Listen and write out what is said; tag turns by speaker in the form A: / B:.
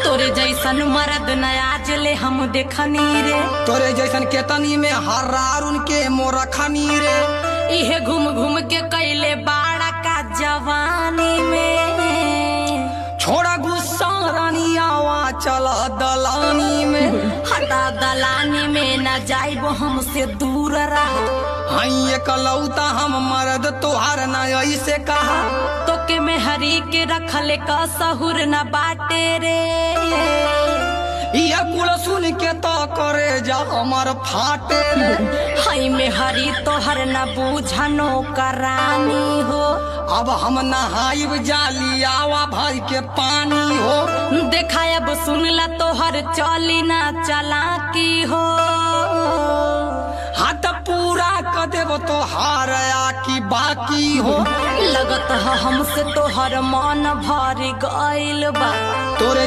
A: तोरे जैसन मर्द नया जले हम देखनी रे,
B: तोरे जैसन केतनी में हरारुन के मोरखनी रे।
A: इहे घूम घूम के कैले बाड़ा का जवानी में।
B: छोड़ा गुस्सा रानी आवा चला दलानी में,
A: हटा दलानी में न जाइबो हमसे दूर रहा।
B: हई एकलौता हम मर्द तोहार न ऐसे कहा।
A: तो के में हरी के रखले का सहुर न बाटे रे,
B: ये कुल सुन के तो करे जा हमर फाटे रे।
A: हई में हरी तोहर न बूझनो करानी हो।
B: अब हम नहाइब जाली आवा भर के पानी हो।
A: देखा अब सुनला तोहर चली ना चला की हो।
B: हाथ पूरा कर देव तो हारया की बाकी हो।
A: लगत है हमसे तोहर मन भर गइल बा।
B: तोरे